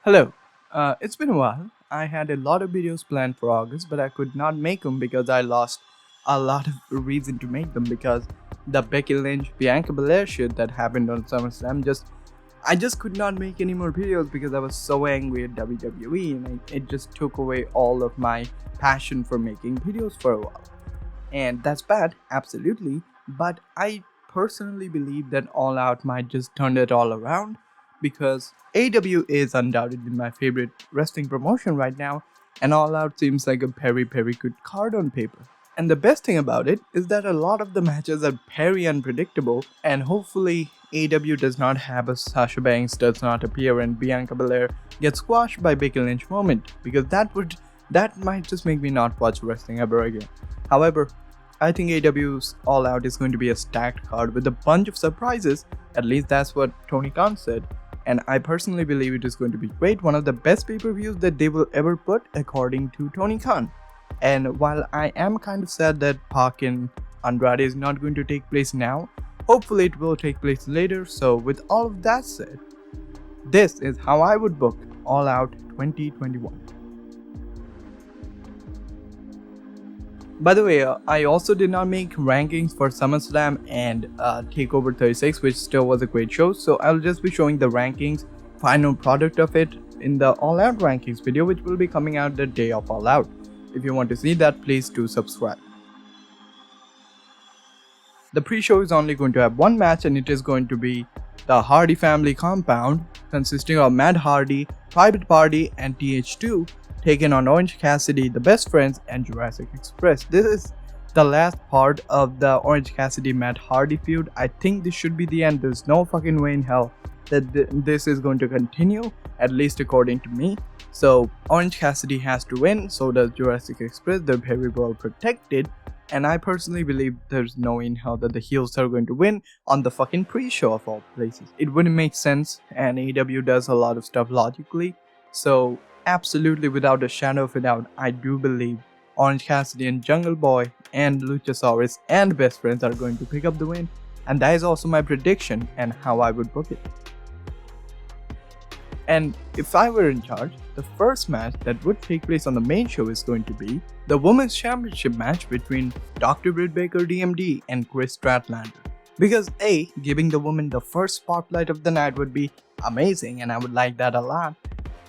Hello. It's been a while. I had a lot of videos planned for August, but I could not make them because I lost a lot of reason to make them because the Becky Lynch Bianca Belair shit that happened on SummerSlam I just could not make any more videos because I was so angry at WWE and it just took away all of my passion for making videos for a while. And that's bad, absolutely, but I personally believe that All Out might just turn it all around because AEW is undoubtedly my favorite wrestling promotion right now, and All Out seems like a very good card on paper. And the best thing about it is that a lot of the matches are very unpredictable, and hopefully AEW does not have a Sasha Banks does not appear and Bianca Belair gets squashed by Becky Lynch moment, because that might just make me not watch wrestling ever again. However, I think AEW's All Out is going to be a stacked card with a bunch of surprises, at least that's what Tony Khan said, and I personally believe it is going to be great, one of the best pay-per-views that they will ever put according to Tony Khan. And while I am kind of sad that Pac and Andrade is not going to take place now, hopefully it will take place later. So with all of that said, this is how I would book All Out 2021. By the way, I also did not make rankings for SummerSlam and TakeOver 36, which still was a great show. So I'll just be showing the rankings, final product of it in the All Out rankings video, which will be coming out the day of All Out. If you want to see that, please do subscribe. The pre-show is only going to have one match, and it is going to be the Hardy Family Compound, consisting of Matt Hardy, Private Party, and TH2, taken on Orange Cassidy, the Best Friends, and Jurassic Express. This is the last part of the Orange Cassidy Matt Hardy feud. I think this should be the end. There's no fucking way in hell that this is going to continue, at least according to me. So Orange Cassidy has to win, so does Jurassic Express. They're very well protected, and I personally believe there's no way in hell that the heels are going to win on the fucking pre-show of all places. It wouldn't make sense, and AEW does a lot of stuff logically, so absolutely without a shadow of a doubt, I do believe Orange Cassidy and Jungle Boy and Luchasaurus and Best Friends are going to pick up the win, and that is also my prediction and how I would book it. And if I were in charge, the first match that would take place on the main show is going to be the Women's Championship match between Dr. Britt Baker DMD and Chris Statlander. Because A, giving the women the first spotlight of the night would be amazing, and I would like that a lot.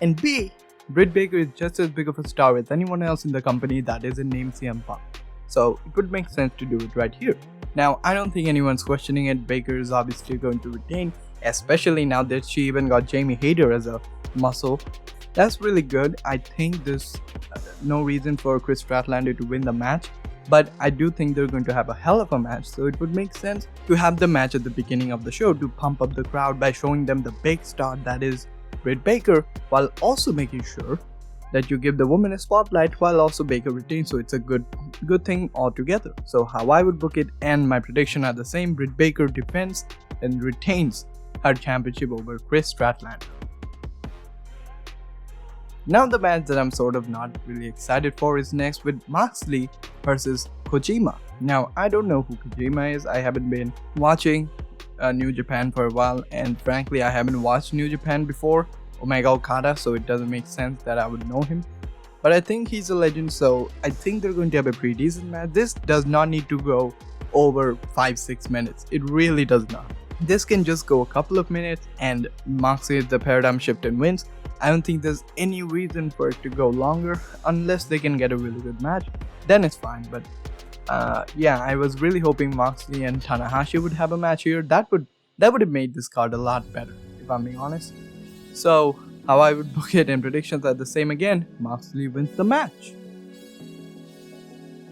And B, Britt Baker is just as big of a star as anyone else in the company that isn't named CM Punk. So it would make sense to do it right here. Now, I don't think anyone's questioning it. Baker is obviously going to retain, especially now that she even got Jamie Hayter as a muscle. That's really good. I think there's no reason for Chris Statlander to win the match, but I do think they're going to have a hell of a match, so it would make sense to have the match at the beginning of the show to pump up the crowd by showing them the big star that is Britt Baker, while also making sure that you give the woman a spotlight while also Baker retains, so it's a good thing altogether. So how I would book it and my prediction are the same. Britt Baker defends and retains her championship over Chris Statlander. Now the match that I'm sort of not really excited for is next with Moxley versus Kojima. Now I don't know who Kojima is. I haven't been watching New Japan for a while, and frankly I haven't watched New Japan before Omega Okada, so it doesn't make sense that I would know him. But I think he's a legend, so I think they're going to have a pretty decent match. This does not need to go over 5-6 minutes. It really does not. This can just go a couple of minutes and Moxley is the paradigm shift and wins. I don't think there's any reason for it to go longer unless they can get a really good match. Then it's fine, but yeah, I was really hoping Moxley and Tanahashi would have a match here. That would have made this card a lot better, if I'm being honest. So how I would book it and predictions are the same again. Moxley wins the match.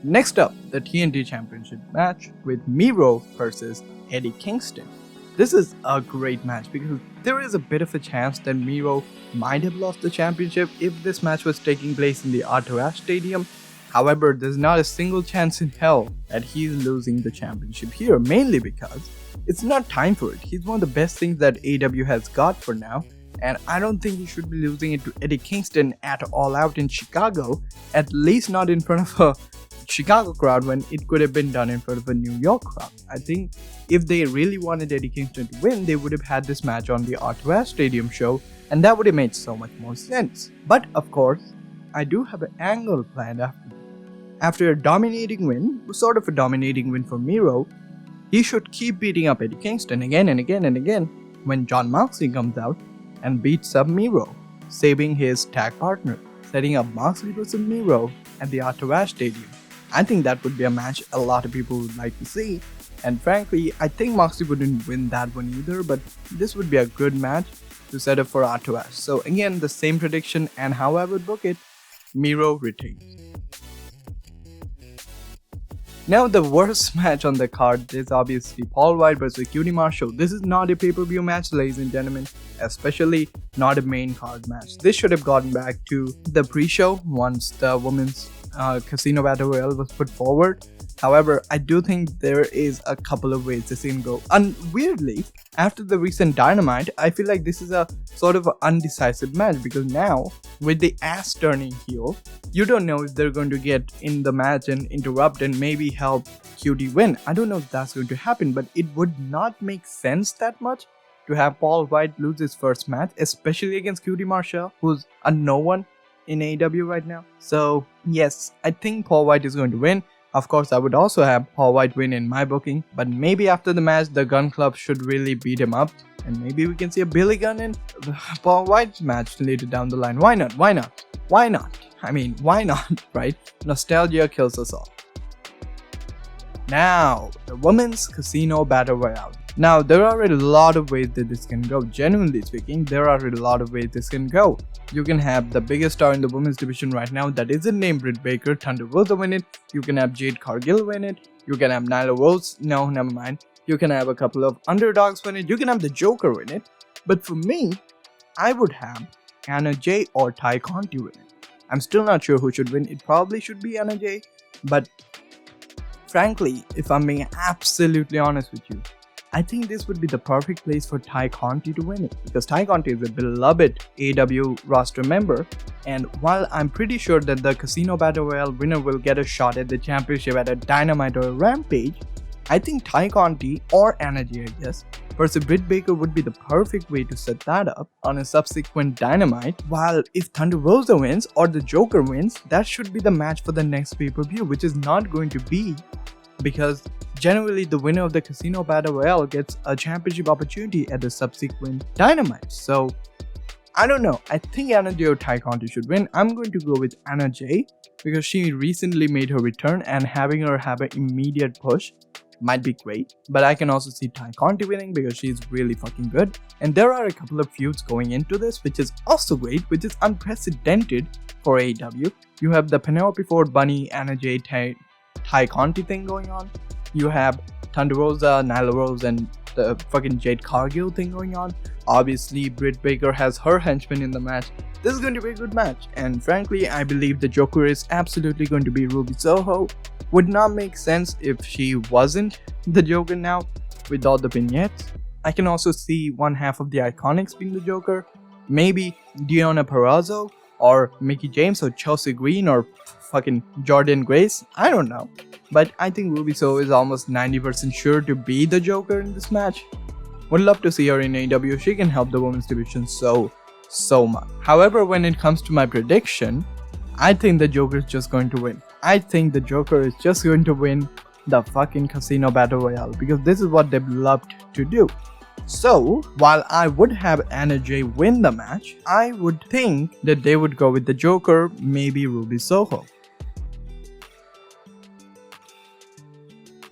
Next up, the TNT Championship match with Miro versus Eddie Kingston. This is a great match because there is a bit of a chance that Miro might have lost the championship if this match was taking place in the Arthur Ashe Stadium. However, there's not a single chance in hell that he's losing the championship here, mainly because it's not time for it. He's one of the best things that AEW has got for now, and I don't think he should be losing it to Eddie Kingston at All Out in Chicago, at least not in front of a Chicago crowd when it could have been done in front of a New York crowd. I think if they really wanted Eddie Kingston to win, they would have had this match on the Arthur Ashe Stadium show And that would have made so much more sense. But of course, I do have an angle planned after a dominating win, sort of a dominating win for Miro. He should keep beating up Eddie Kingston again and again and again when Jon Moxley comes out and beats up Miro, saving his tag partner, setting up Moxley vs. Miro at the Ottawa Stadium. I think that would be a match a lot of people would like to see. And frankly, I think Moxley wouldn't win that one either, but this would be a good match to set up for Ottawa. So again, the same prediction and how I would book it, Miro retains. Now the worst match on the card is obviously Paul White vs. QT Marshall. This is not a pay-per-view match, ladies and gentlemen, especially not a main card match. This should have gotten back to the pre-show once the women's Casino Battle Royale was put forward. However, I do think there is a couple of ways this can go. And weirdly, after the recent Dynamite, I feel like this is a sort of an undecisive match because now, with the ass turning heel, you don't know if they're going to get in the match and interrupt and maybe help QT win. I don't know if that's going to happen, but it would not make sense that much to have Paul White lose his first match, especially against QT Marshall, who's a no one in AEW right now. So yes, I think Paul White is going to win. Of course, I would also have Paul White win in my booking, but maybe after the match, the Gun Club should really beat him up, and maybe we can see a Billy Gunn and Paul White match later down the line. Why not? Why not? Why not? I mean, why not, right? Nostalgia kills us all. Now, the Women's Casino Battle Royale. Now, there are a lot of ways that this can go. Genuinely speaking, there are a lot of ways this can go. You can have the biggest star in the women's division right now that isn't named Britt Baker, Thunder Rosa win it. You can have Jade Cargill win it. You can have Nyla Rose. No, never mind. You can have a couple of underdogs win it. You can have the Joker win it. But for me, I would have Anna Jay or Ty Conti win it. I'm still not sure who should win. It probably should be Anna Jay. But frankly, if I'm being absolutely honest with you, I think this would be the perfect place for Ty Conti to win it, because Ty Conti is a beloved AEW roster member, and while I'm pretty sure that the Casino Battle Royale winner will get a shot at the championship at a Dynamite or a Rampage, I think Ty Conti or Anna Jay, I guess, versus Britt Baker would be the perfect way to set that up on a subsequent Dynamite, while if Thunder Rosa wins or the Joker wins, that should be the match for the next pay-per-view, which is not going to be, because generally the winner of the Casino Battle Royale gets a championship opportunity at the subsequent Dynamite. So I don't know, I think Anna Jay or Ty Conti should win. I'm going to go with Anna Jay because she recently made her return and having her have an immediate push might be great. But I can also see Ty Conti winning because she's really fucking good. And there are a couple of feuds going into this, which is also great, which is unprecedented for AEW. You have the Penelope Ford, Bunny, Anna Jay, Ty Conti thing going on. You have Thunder Rosa, Nyla Rose, and the fucking Jade Cargill thing going on. Obviously, Britt Baker has her henchman in the match. This is going to be a good match, and frankly, I believe the Joker is absolutely going to be Ruby Soho. Would not make sense if she wasn't the Joker now, with all the vignettes. I can also see one half of the Iconics being the Joker. Maybe Deonna Purrazzo, or Mickie James, or Chelsea Green, or fucking Jordan Grace. I don't know. But I think Ruby Soho is almost 90% sure to be the Joker in this match. Would love to see her in AEW. She can help the women's division so much. However, when it comes to my prediction, I think the Joker is just going to win. I think the Joker is just going to win the fucking Casino Battle Royale because this is what they've loved to do. So, while I would have Anna Jay win the match, I would think that they would go with the Joker, maybe Ruby Soho.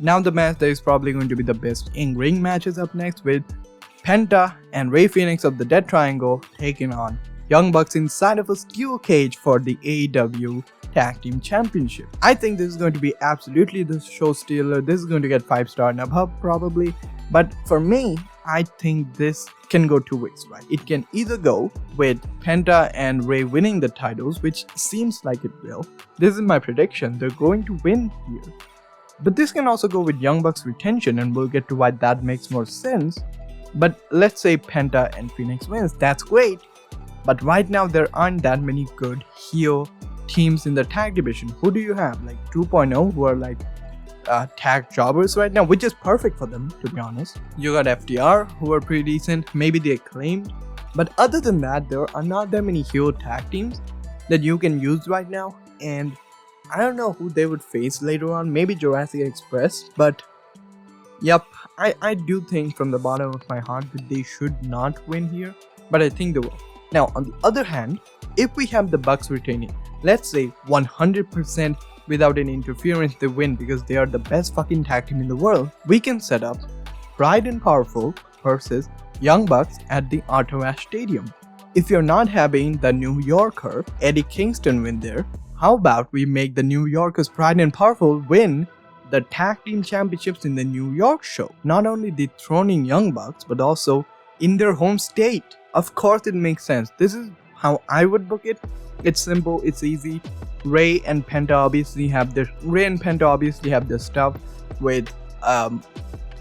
Now the match that is probably going to be the best in-ring matches up next, with Penta and Rey Fenix of the Death Triangle taking on Young Bucks inside of a steel cage for the AEW Tag Team Championship. I think this is going to be absolutely the show stealer. This is going to get 5-star and above probably. But for me, I think this can go two ways, right? It can either go with Penta and Rey winning the titles, which seems like it will. This is my prediction. They're going to win here. But this can also go with Young Bucks retention, and we'll get to why that makes more sense. But let's say Penta and Phoenix wins, that's great. But right now there aren't that many good heel teams in the tag division. Who do you have? Like 2.0 who are like tag jobbers right now, which is perfect for them, to be honest. You got FTR who are pretty decent, maybe the Acclaimed. But other than that, there are not that many heel tag teams that you can use right now, and I don't know who they would face later on, maybe Jurassic Express, but yep, I do think from the bottom of my heart that they should not win here, but I think they will. Now, on the other hand, if we have the Bucks retaining, let's say 100% without any interference they win because they are the best fucking tag team in the world, we can set up Pride and Powerful versus Young Bucks at the Arthur Ashe Stadium. If you're not having the New Yorker Eddie Kingston win there, how about we make the New Yorkers Pride and Powerful win the tag team championships in the New York show, not only dethroning Young Bucks but also in their home state. Of course it makes sense. This is how I would book it. It's simple, it's easy. Ray and Penta obviously have their stuff with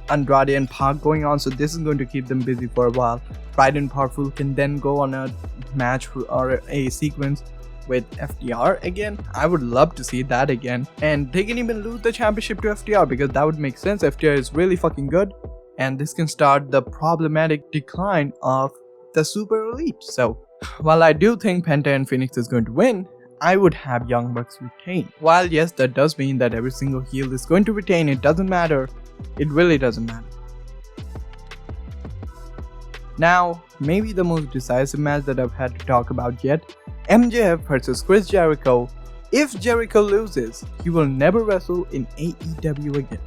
Andrade and Pac going on, so this is going to keep them busy for a while. Pride and Powerful can then go on a match or a sequence with FTR again. I would love to see that again, and they can even lose the championship to FTR because that would make sense. FTR is really fucking good, and this can start the problematic decline of the Super Elite. So while I do think Penta and Phoenix is going to win, I would have Young Bucks retain. While yes, that does mean that every single heel is going to retain, it doesn't matter. It really doesn't matter. Now, maybe the most decisive match that I've had to talk about yet, MJF versus Chris Jericho. If Jericho loses, he will never wrestle in AEW again.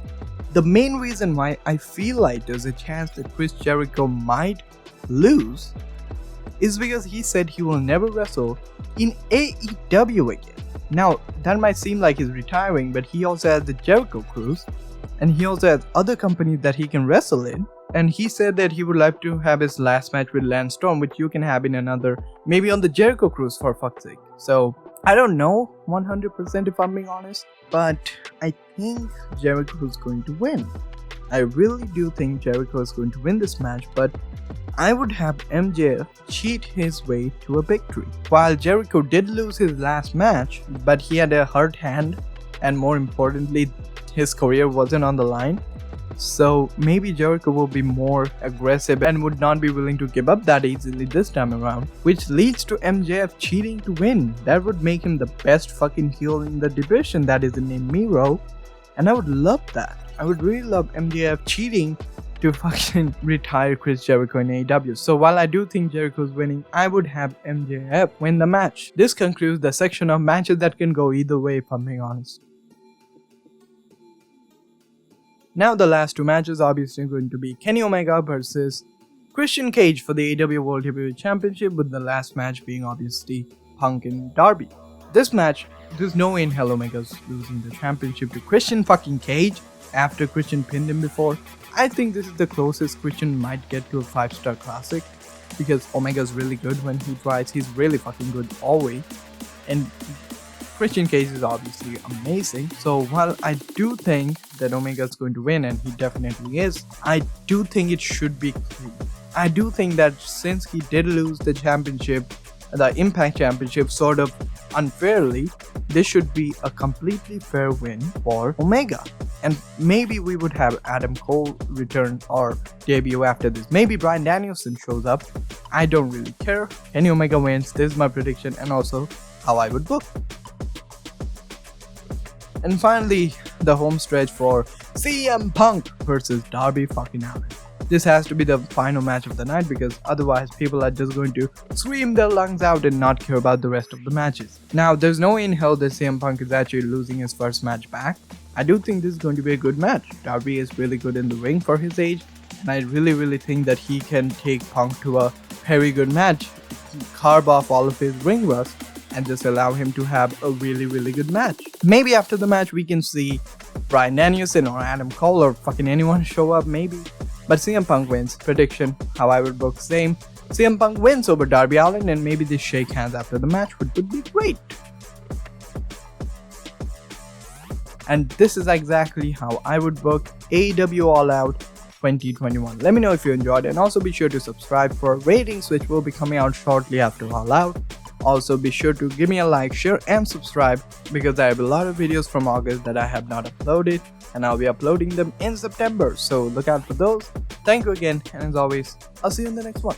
The main reason why I feel like there's a chance that Chris Jericho might lose is because he said he will never wrestle in AEW again. Now, that might seem like he's retiring, but he also has the Jericho Cruise, and he also has other companies that he can wrestle in. And he said that he would like to have his last match with Lance Storm, which you can have in another, maybe on the Jericho Cruise for fuck's sake. So, I don't know 100% if I'm being honest, but I think Jericho is going to win. I really do think Jericho is going to win this match, but I would have MJF cheat his way to a victory. While Jericho did lose his last match, but he had a hurt hand, and more importantly, his career wasn't on the line. So maybe Jericho will be more aggressive and would not be willing to give up that easily this time around, which leads to MJF cheating to win. That would make him the best fucking heel in the division that is named Miro, and I would love that. I would really love MJF cheating to fucking retire Chris Jericho in AEW. So while I do think Jericho's winning, I would have MJF win the match. This concludes the section of matches that can go either way, if I'm being honest. Now the last two matches are obviously going to be Kenny Omega versus Christian Cage for the AEW World Heavyweight Championship, with the last match being obviously Punk and Darby. This match, there's no way in hell Omega's losing the championship to Christian fucking Cage after Christian pinned him before. I think this is the closest Christian might get to a 5-star classic, because Omega's really good when he tries. He's really fucking good always, and Christian Cage is obviously amazing. So while I do think that Omega is going to win, and he definitely is, I do think it should be clean. I do think that since he did lose the championship, the Impact Championship, sort of unfairly, this should be a completely fair win for Omega. And maybe we would have Adam Cole return or debut after this. Maybe Bryan Danielson shows up. I don't really care. Kenny Omega wins. This is my prediction, and also how I would book. And finally, the home stretch for CM Punk versus Darby fucking Allin. This has to be the final match of the night, because otherwise people are just going to scream their lungs out and not care about the rest of the matches. Now, there's no way in hell that CM Punk is actually losing his first match back. I do think this is going to be a good match. Darby is really good in the ring for his age, and I really think that he can take Punk to a very good match, carve off all of his ring rust, and just allow him to have a really good match. Maybe after the match we can see Bryan Danielson or Adam Cole or fucking anyone show up, maybe. But CM Punk wins. Prediction, how I would book, same. CM Punk wins over Darby Allin, and maybe they shake hands after the match, which would be great. And this is exactly how I would book AEW All Out 2021. Let me know if you enjoyed, and also be sure to subscribe for ratings, which will be coming out shortly after All Out. Also be sure to give me a like, share and subscribe, because I have a lot of videos from August that I have not uploaded, and I'll be uploading them in September, so look out for those. Thank you again, and as always, I'll see you in the next one.